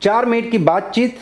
4 minute की बातचीत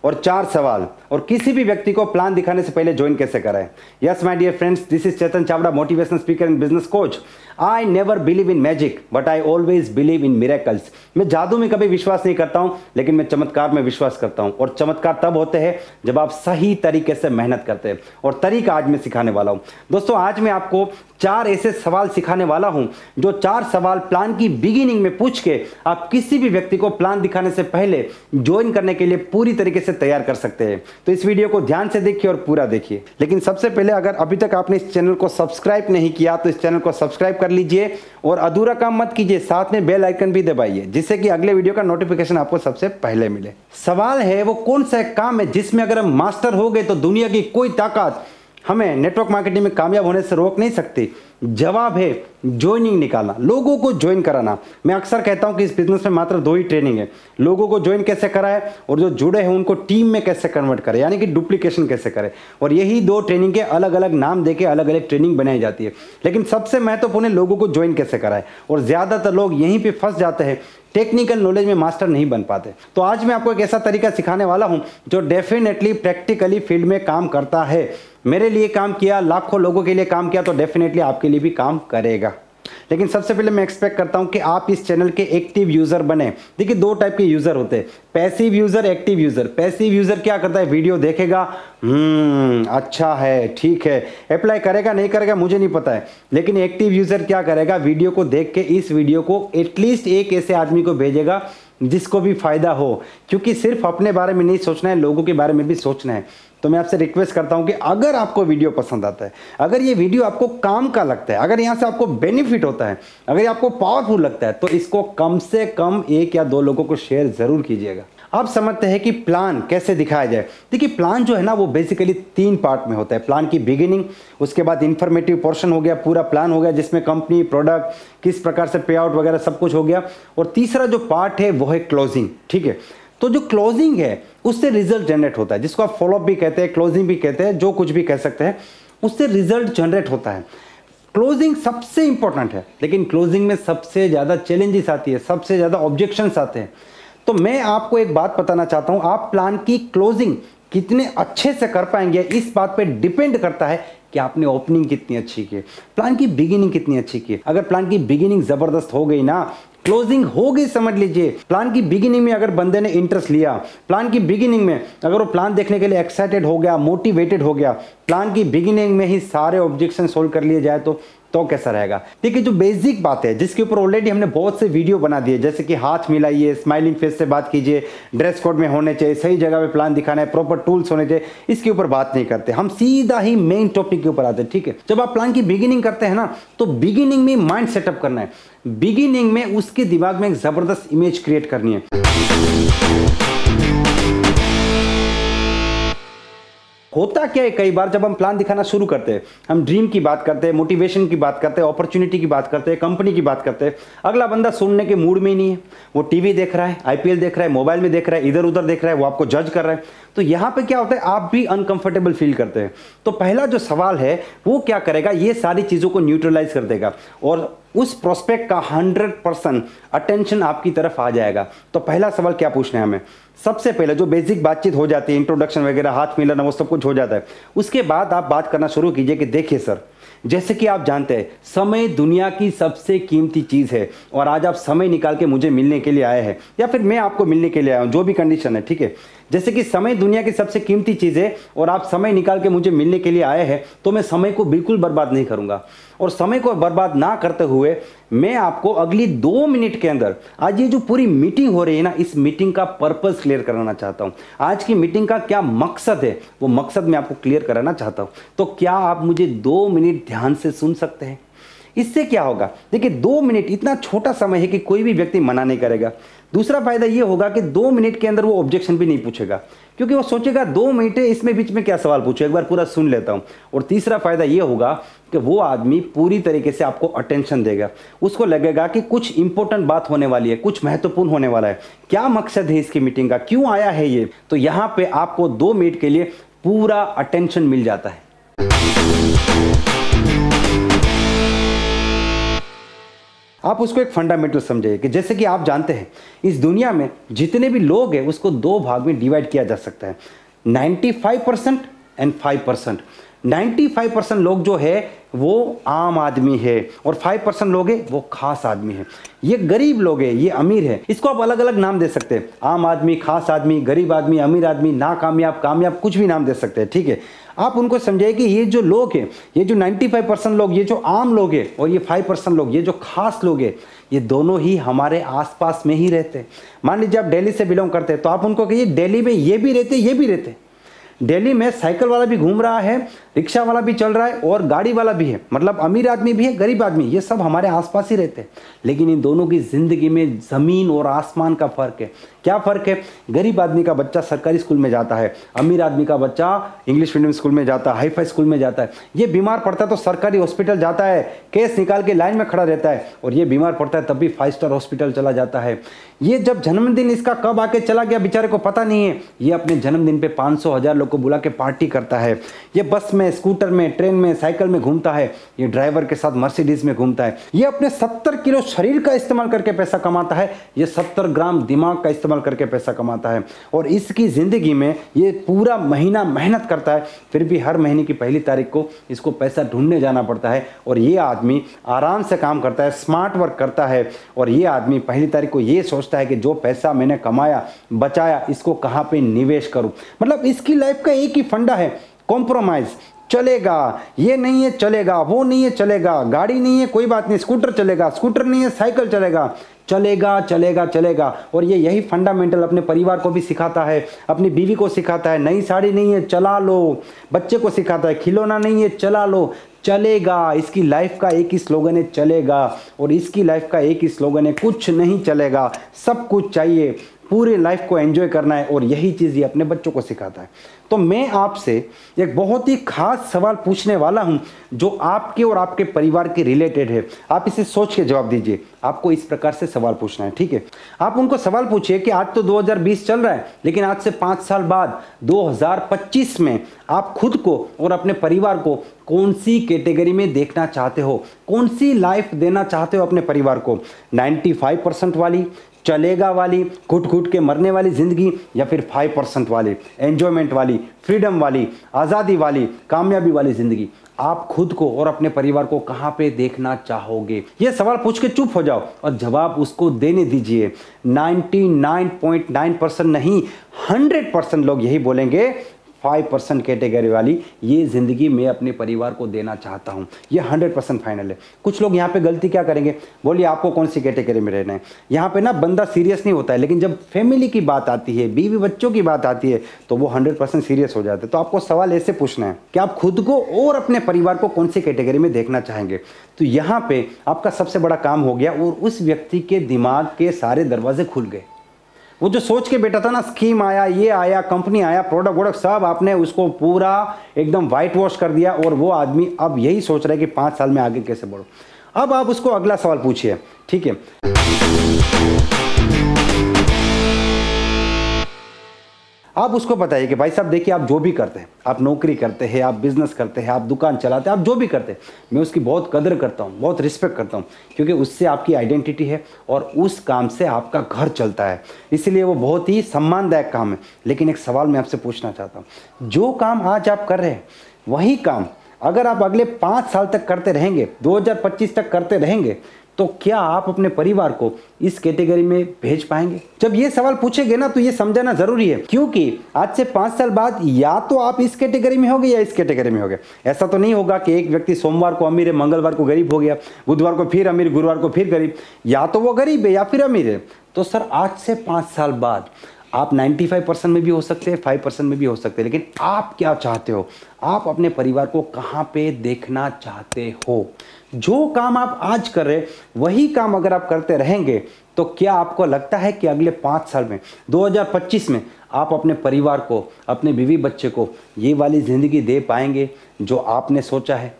और 4 सवाल, और किसी भी व्यक्ति को प्लान दिखाने से पहले ज्वाइन कैसे कराएं। Yes my dear friends, this is Chetan Chavda, motivational speaker and business coach. I never believe in magic but I always believe in miracles. मैं जादू में कभी विश्वास नहीं करता हूं, लेकिन मैं चमत्कार में विश्वास करता हूं। और चमत्कार तब होते हैं जब आप सही तरीके से मेहनत करते हैं, और तरीका आज मैं सिखाने वाला हूं। दोस्तों, आज मैं आपको 4 ऐसे सवाल सिखाने वाला हूं, जो 4 सवाल प्लान की बिगिनिंग में पूछ के आप किसी भी व्यक्ति को प्लान दिखाने से पहले ज्वाइन करने के लिए पूरी तरीके से तैयार कर सकते हैं। तो इस वीडियो को ध्यान से देखिए और पूरा देखिए। लेकिन सबसे पहले, अगर अभी तक आपने इस चैनल को सब्सक्राइब नहीं किया तो इस चैनल को सब्सक्राइब कर लीजिए, और अधूरा काम मत कीजिए, साथ में बेल आइकन भी दबाइए, जिससे कि अगले वीडियो का नोटिफिकेशन आपको सबसे पहले मिले। सवाल है, वो कौन सा काम है जिसमें अगर हम मास्टर हो गए तो दुनिया की कोई ताकत हमें नेटवर्क मार्केटिंग में कामयाब होने से रोक नहीं सकती। जवाब है ज्वाइनिंग निकालना, लोगों को ज्वाइन कराना। मैं अक्सर कहता हूं कि इस बिजनेस में मात्र 2 ही ट्रेनिंग है, लोगों को ज्वाइन कैसे कराए और जो जुड़े हैं उनको टीम में कैसे कन्वर्ट करे, यानी कि डुप्लीकेशन कैसे करे। और यही 2 ट्रेनिंग के अलग अलग नाम देके अलग अलग ट्रेनिंग बनाई जाती है। लेकिन सबसे महत्वपूर्ण है लोगों को ज्वाइन कैसे कराए, और ज्यादातर लोग यहीं पे फंस जाते हैं, टेक्निकल नॉलेज में मास्टर नहीं बन पाते। तो आज मैं आपको एक ऐसा तरीका सिखाने वाला हूं जो डेफिनेटली प्रैक्टिकली फील्ड में काम करता है। मेरे लिए काम किया, लाखों लोगों के लिए काम किया, तो डेफिनेटली आपके लिए भी काम करेगा। लेकिन सबसे पहले मैं एक्सपेक्ट करता हूं कि आप इस चैनल के एक्टिव यूजर बने। देखिए, 2 टाइप के यूजर होते हैं, passive user, active user. Passive user क्या करता है, वीडियो देखेगा, अच्छा है, ठीक है, अप्लाई करेगा नहीं करेगा मुझे नहीं पता है। लेकिन एक्टिव यूजर क्या करेगा, वीडियो को देख के इस वीडियो को एटलीस्ट एक ऐसे आदमी को भेजेगा जिसको भी फायदा हो, क्योंकि सिर्फ अपने बारे में नहीं सोचना है, लोगों के बारे में भी सोचना है। तो मैं आपसे रिक्वेस्ट करता हूं कि अगर आपको वीडियो पसंद आता है, अगर ये वीडियो आपको काम का लगता है, अगर यहां से आपको बेनिफिट होता है, अगर ये आपको पावरफुल लगता है, तो इसको कम से कम 1 या 2 लोगों को शेयर जरूर कीजिएगा। अब समझते हैं कि प्लान कैसे दिखाया जाए। देखिए, प्लान जो है ना, वो बेसिकली 3 पार्ट में होता है। प्लान की बिगिनिंग, उसके बाद इंफॉर्मेटिव पोर्शन हो गया, पूरा प्लान हो गया जिसमें कंपनी, प्रोडक्ट, किस प्रकार से पे आउट वगैरह सब कुछ हो गया, और तीसरा जो पार्ट है वो है क्लोजिंग। ठीक है, तो जो क्लोजिंग है उससे रिजल्ट जनरेट होता है, जिसको आप फॉलोअप भी कहते हैं, क्लोजिंग भी कहते हैं, जो कुछ भी कह सकते हैं, उससे रिजल्ट जनरेट होता है। क्लोजिंग सबसे इंपॉर्टेंट है, लेकिन क्लोजिंग में सबसे ज्यादा चैलेंजेस आती है, सबसे ज्यादा ऑब्जेक्शंस आते हैं। तो मैं आपको एक बात बताना चाहता हूं, आप प्लान की क्लोजिंग कितने अच्छे से कर पाएंगे इस बात पे डिपेंड करता है कि आपने ओपनिंग कितनी अच्छी की, प्लान की बिगिनिंग कितनी अच्छी की। अगर प्लान की बिगिनिंग जबरदस्त हो गई ना, क्लोजिंग हो गई, समझ लीजिए। प्लान की बिगिनिंग में अगर बंदे ने इंटरेस्ट लिया, प्लान की बिगिनिंग में अगर वो प्लान देखने के लिए एक्साइटेड हो गया, मोटिवेटेड हो गया, प्लान की बिगिनिंग में ही सारे ऑब्जेक्शन सोल्व कर लिए जाए, तो कैसा रहेगा। देखिए, जो बेसिक बात है जिसके ऊपर ऑलरेडी हमने बहुत से वीडियो बना दिए, जैसे कि हाथ मिलाइए, स्माइलिंग फेस से बात कीजिए, ड्रेस कोड में होने चाहिए, सही जगह पे प्लान दिखाना है, प्रॉपर टूल्स होने चाहिए, इसके ऊपर बात नहीं करते, हम सीधा ही मेन टॉपिक के ऊपर आते हैं। ठीक है, जब आप प्लान की बिगिनिंग करते हैं ना, तो बिगिनिंग में माइंड सेटअप करना है, बिगिनिंग में उसके दिमाग में एक जबरदस्त इमेज क्रिएट करनी है। होता क्या है, कई बार जब हम प्लान दिखाना शुरू करते हैं, हम ड्रीम की बात करते हैं, मोटिवेशन की बात करते हैं, अपॉर्चुनिटी की बात करते हैं, कंपनी की बात करते हैं, अगला बंदा सुनने के मूड में ही नहीं है, वो टीवी देख रहा है, आईपीएल देख रहा है, मोबाइल में देख रहा है, इधर उधर देख रहा है, वो आपको जज कर रहा है। तो यहां पे क्या होता है, आप भी अनकंफर्टेबल फील करते हैं। तो पहला जो सवाल है वो क्या करेगा, ये सारी चीजों को न्यूट्रलाइज कर देगा और उस प्रोस्पेक्ट का 100% अटेंशन आपकी तरफ आ जाएगा। तो पहला सवाल क्या पूछना है हमें, सबसे पहले जो बेसिक बातचीत हो जाती है, इंट्रोडक्शन वगैरह, हाथ मिलाना, वो सब कुछ हो जाता है। उसके बाद आप बात करना शुरू कीजिए कि देखिए सर, जैसे कि आप जानते हैं समय दुनिया की सबसे कीमती चीज है, और आज आप समय निकाल के मुझे मिलने के लिए आए हैं, या फिर मैं आपको मिलने के लिए आया हूं, जो भी कंडीशन है। ठीक है, जैसे कि समय दुनिया की सबसे कीमती चीज है और आप समय निकाल के मुझे मिलने के लिए आए हैं, तो मैं समय को बिल्कुल बर्बाद नहीं करूंगा। और समय को बर्बाद ना करते हुए मैं आपको अगली 2 मिनट के अंदर, आज ये जो पूरी मीटिंग हो रही है ना, इस मीटिंग का पर्पस क्लियर कराना चाहता हूं। आज की मीटिंग का क्या मकसद है, वो मकसद मैं आपको क्लियर कराना चाहता हूं। तो क्या आप मुझे 2 मिनट ध्यान से सुन सकते हैं? इससे क्या होगा, देखिए 2 मिनट इतना छोटा समय है कि कोई भी व्यक्ति मना नहीं करेगा। दूसरा फायदा ये होगा कि 2 मिनट के अंदर वो ऑब्जेक्शन भी नहीं पूछेगा, क्योंकि वो सोचेगा 2 मिनट है, इसमें बीच में क्या सवाल पूछे, एक बार पूरा सुन लेता हूं। और तीसरा फायदा ये होगा कि वो आदमी पूरी तरीके से आपको अटेंशन देगा, उसको लगेगा कि कुछ इंपॉर्टेंट बात होने वाली है, कुछ महत्वपूर्ण होने वाला है, क्या मकसद है इसकी मीटिंग का, क्यों आया है ये। तो यहां पे आपको 2 मिनट के लिए पूरा अटेंशन मिल जाता है। आप उसको एक फंडामेंटल समझिए कि जैसे कि आप जानते हैं इस दुनिया में जितने भी लोग हैं उसको दो भाग में डिवाइड किया जा सकता है, 95% एंड 5%। 95% लोग जो है वो आम आदमी है और 5% लोग हैं वो खास आदमी है। ये गरीब लोग हैं, ये अमीर है। इसको आप अलग अलग नाम दे सकते हैं, आम आदमी, खास आदमी, गरीब आदमी, अमीर आदमी, नाकामयाब, कामयाब, कुछ भी नाम दे सकते हैं। ठीक है, आप उनको समझिए कि ये जो लोग हैं, ये जो 95% लोग, ये जो आम लोग हैं और ये 5% लोग, ये जो खास लोग हैं, ये दोनों ही हमारे आसपास में ही रहते हैं। मान लीजिए आप दिल्ली से बिलोंग करते हैं तो आप उनको कहिए दिल्ली में ये भी रहते, ये भी रहते। दिल्ली में साइकिल वाला भी घूम रहा है, रिक्शा वाला भी चल रहा है और गाड़ी वाला भी है, मतलब अमीर आदमी भी है, गरीब आदमी, ये सब हमारे आसपास ही रहते हैं। लेकिन इन दोनों की जिंदगी में जमीन और आसमान का फर्क है। क्या फर्क है? गरीब आदमी का बच्चा सरकारी स्कूल में जाता है, अमीर आदमी का बच्चा इंग्लिश मीडियम स्कूल में जाता है, हाईफाई स्कूल में जाता है। ये बीमार पड़ता है तो सरकारी हॉस्पिटल जाता है, केस निकाल के लाइन में खड़ा रहता है, और ये बीमार पड़ता है तब भी 5 स्टार हॉस्पिटल चला जाता है। ये जब जन्मदिन इसका कब आके चला गया बेचारे को पता नहीं है। ये अपने जन्मदिन पे 500,000 लोग को बुला के पार्टी करता है। ये बस में, स्कूटर में, ट्रेन में, साइकिल में घूमता है। ये ड्राइवर के साथ मर्सिडीज में घूमता है। ये अपने 70 किलो शरीर का इस्तेमाल करके पैसा कमाता है। ये 70 ग्राम दिमाग का इस्तेमाल करके पैसा कमाता है। और इसकी जिंदगी में ये पूरा महीना मेहनत करता है, फिर भी हर महीने की पहली तारीख को इसको पैसा ढूंढने जाना पड़ता है। और ये आदमी आराम से काम करता है, स्मार्ट वर्क करता है। और ये आदमी पहली तारीख को ये सोचता है कि जो पैसा मैंने कमाया, बचाया, इसको कहाँ पे निवेश करूं। मतलब इसकी लाइफ का एक ही फंडा है, कॉम्प्रोमाइज। चलेगा, ये नहीं है चलेगा, वो नहीं है चलेगा, गाड़ी नहीं है कोई बात नहीं, स्कूटर चलेगा, स्कूटर नहीं है साइकिल चलेगा, चलेगा चलेगा चलेगा। और ये यही फंडामेंटल अपने परिवार को भी सिखाता है, अपनी बीवी को सिखाता है। नई साड़ी नहीं है चला लो, बच्चे को सिखाता है। खिलौना नहीं है चला लो, चलेगा। इसकी लाइफ का एक ही स्लोगन है, चलेगा। और इसकी लाइफ का एक ही स्लोगन है, कुछ नहीं चलेगा, सब कुछ चाहिए, पूरे लाइफ को एंजॉय करना है। और यही चीज़ ये अपने बच्चों को सिखाता है। तो मैं आपसे एक बहुत ही खास सवाल पूछने वाला हूं जो आपके और आपके परिवार के रिलेटेड है। आप इसे सोच के जवाब दीजिए। आपको इस प्रकार से सवाल पूछना है, ठीक है? आप उनको सवाल पूछिए कि आज तो 2020 चल रहा है, लेकिन आज से 5 साल बाद 2025 में आप खुद को और अपने परिवार को कौन सी कैटेगरी में देखना चाहते हो? कौन सी लाइफ देना चाहते हो अपने परिवार को? 95% वाली, चलेगा वाली, घुट घुट के मरने वाली जिंदगी, या फिर 5% वाली, एंजॉयमेंट वाली, फ्रीडम वाली, आज़ादी वाली, कामयाबी वाली जिंदगी? आप खुद को और अपने परिवार को कहां पे देखना चाहोगे? ये सवाल पूछ के चुप हो जाओ और जवाब उसको देने दीजिए। 99.9% नहीं, 100% लोग यही बोलेंगे, 5% कैटेगरी वाली ये ज़िंदगी मैं अपने परिवार को देना चाहता हूँ। ये 100% फाइनल है। कुछ लोग यहाँ पे गलती क्या करेंगे? बोलिए आपको कौन सी कैटेगरी में रहना है? यहाँ पे ना बंदा सीरियस नहीं होता है, लेकिन जब फैमिली की बात आती है, बीवी बच्चों की बात आती है, तो वो 100% सीरियस हो जाते हैं। तो आपको सवाल ऐसे पूछना है कि आप खुद को और अपने परिवार को कौन सी कैटेगरी में देखना चाहेंगे। तो यहाँ पे आपका सबसे बड़ा काम हो गया और उस व्यक्ति के दिमाग के सारे दरवाजे खुल गए। वो जो सोच के बैठा था ना, स्कीम आया, ये आया, कंपनी आया, प्रोडक्ट वोडक्ट सब आपने उसको पूरा एकदम वाइट वॉश कर दिया। और वो आदमी अब यही सोच रहा है कि 5 साल में आगे कैसे बढ़ो। अब आप उसको अगला सवाल पूछिए, ठीक है? आप उसको बताइए कि भाई साहब देखिए, आप जो भी करते हैं, आप नौकरी करते हैं, आप बिजनेस करते हैं, आप दुकान चलाते हैं, आप जो भी करते हैं, मैं उसकी बहुत कदर करता हूँ, बहुत रिस्पेक्ट करता हूँ, क्योंकि उससे आपकी आइडेंटिटी है और उस काम से आपका घर चलता है, इसलिए वो बहुत ही सम्मानदायक काम है। लेकिन एक सवाल मैं आपसे पूछना चाहता हूँ, जो काम आज आप कर रहे हैं वही काम अगर आप अगले 5 साल तक करते रहेंगे, 2025 तक करते रहेंगे, तो क्या आप अपने परिवार को इस कैटेगरी में भेज पाएंगे? जब ये सवाल पूछेंगे ना, तो ये समझाना जरूरी है, क्योंकि आज से 5 साल बाद या तो आप इस कैटेगरी में होंगे या इस कैटेगरी में होंगे। ऐसा तो नहीं होगा कि एक व्यक्ति सोमवार को अमीर है, मंगलवार को गरीब हो गया, बुधवार को फिर अमीर, गुरुवार को फिर गरीब। या तो वो गरीब है या फिर अमीर है। तो सर आज से 5 साल बाद आप 95% में भी हो सकते हैं, 5% में भी हो सकते हैं, लेकिन आप क्या चाहते हो? आप अपने परिवार को कहाँ पे देखना चाहते हो? जो काम आप आज कर रहे हैं वही काम अगर आप करते रहेंगे, तो क्या आपको लगता है कि अगले 5 साल में, 2025 में, आप अपने परिवार को, अपने बीवी बच्चे को ये वाली ज़िंदगी दे पाएंगे जो आपने सोचा है?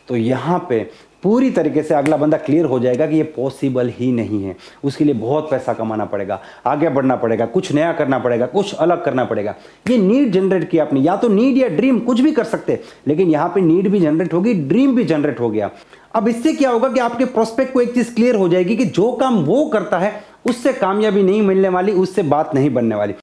तो यहाँ पे पूरी तरीके से अगला बंदा क्लियर हो जाएगा कि ये पॉसिबल ही नहीं है। उसके लिए बहुत पैसा कमाना पड़ेगा, आगे बढ़ना पड़ेगा, कुछ नया करना पड़ेगा, कुछ अलग करना पड़ेगा। ये नीड जनरेट किया आपने, या तो नीड या ड्रीम कुछ भी कर सकते हैं, लेकिन यहाँ पे नीड भी जनरेट होगी, ड्रीम भी जनरेट हो गया। अब इससे क्या होगा कि आपके प्रोस्पेक्ट को एक चीज क्लियर हो जाएगी कि जो काम वो करता है उससे कामयाबी नहीं मिलने वाली, उससे बात नहीं बनने वाली।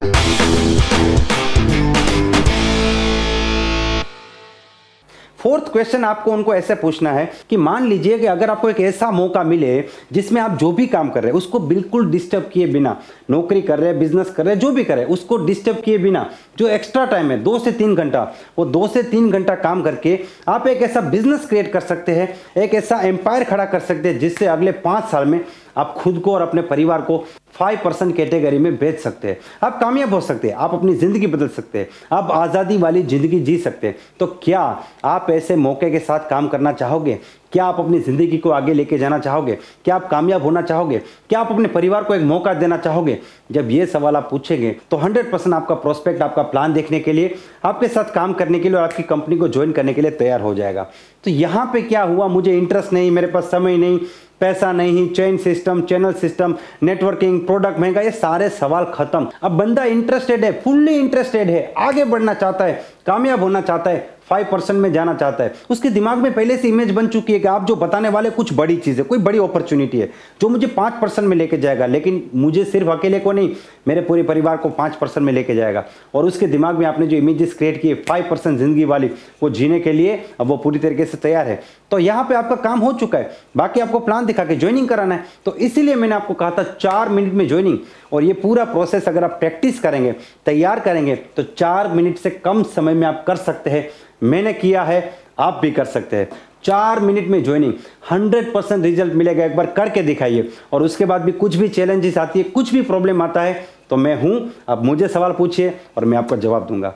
फोर्थ क्वेश्चन आपको उनको ऐसे पूछना है कि मान लीजिए कि अगर आपको एक ऐसा मौका मिले जिसमें आप जो भी काम कर रहे हैं उसको बिल्कुल डिस्टर्ब किए बिना, नौकरी कर रहे हैं, बिजनेस कर रहे हैं, जो भी कर रहे हैं उसको डिस्टर्ब किए बिना, जो एक्स्ट्रा टाइम है 2 से 3 घंटा, वो 2 से 3 घंटा काम करके आप एक ऐसा बिजनेस क्रिएट कर सकते हैं, एक ऐसा एम्पायर खड़ा कर सकते हैं जिससे अगले 5 साल में आप खुद को और अपने परिवार को 5% कैटेगरी में बेच सकते हैं। आप कामयाब हो सकते हैं, आप अपनी जिंदगी बदल सकते हैं, आप आज़ादी वाली जिंदगी जी सकते हैं। तो क्या आप ऐसे मौके के साथ काम करना चाहोगे? क्या आप अपनी जिंदगी को आगे लेके जाना चाहोगे? क्या आप कामयाब होना चाहोगे? क्या आप अपने परिवार को एक मौका देना चाहोगे? जब ये सवाल आप पूछेंगे तो 100% आपका प्रोस्पेक्ट आपका प्लान देखने के लिए, आपके साथ काम करने के लिए और आपकी कंपनी को ज्वाइन करने के लिए तैयार हो जाएगा। तो यहाँ पे क्या हुआ, मुझे इंटरेस्ट नहीं, मेरे पास समय नहीं, पैसा नहीं, chain system, channel system, networking, product महंगा, ये सारे सवाल खत्म। अब बंदा इंटरेस्टेड है, फुल्ली इंटरेस्टेड है, आगे बढ़ना चाहता है, कामयाब होना चाहता है, 5% में जाना चाहता है। उसके दिमाग में पहले से इमेज बन चुकी है कि आप जो बताने वाले कुछ बड़ी चीज़ है, कोई बड़ी अपॉर्चुनिटी है जो मुझे 5% में लेके जाएगा, लेकिन मुझे सिर्फ अकेले को नहीं, मेरे पूरे परिवार को 5% में लेके जाएगा। और उसके दिमाग में आपने जो इमेजेस क्रिएट किए 5% जिंदगी वाली, वो जीने के लिए अब वो पूरी तरीके से तैयार है। तो यहाँ पे आपका काम हो चुका है, बाकी आपको प्लान दिखा के ज्वाइनिंग कराना है। तो इसीलिए मैंने आपको कहा था 4 मिनट में ज्वाइनिंग, और ये पूरा प्रोसेस अगर आप प्रैक्टिस करेंगे, तैयार करेंगे, तो 4 मिनट से कम समय में आप कर सकते हैं। मैंने किया है, आप भी कर सकते हैं। 4 मिनट में ज्वाइनिंग, 100% रिजल्ट मिलेगा। एक बार करके दिखाइए। और उसके बाद भी कुछ भी चैलेंजेस आती है, कुछ भी प्रॉब्लम आता है, तो मैं हूं, आप मुझे सवाल पूछिए और मैं आपको जवाब दूंगा।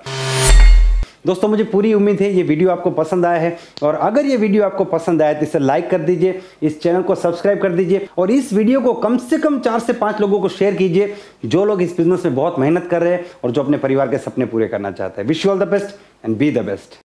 दोस्तों, मुझे पूरी उम्मीद है ये वीडियो आपको पसंद आया है, और अगर ये वीडियो आपको पसंद आया तो इसे लाइक कर दीजिए, इस चैनल को सब्सक्राइब कर दीजिए, और इस वीडियो को कम से कम 4 से 5 लोगों को शेयर कीजिए जो लोग इस बिजनेस में बहुत मेहनत कर रहे हैं और जो अपने परिवार के सपने पूरे करना चाहते हैं। Wish you all the best and be the best.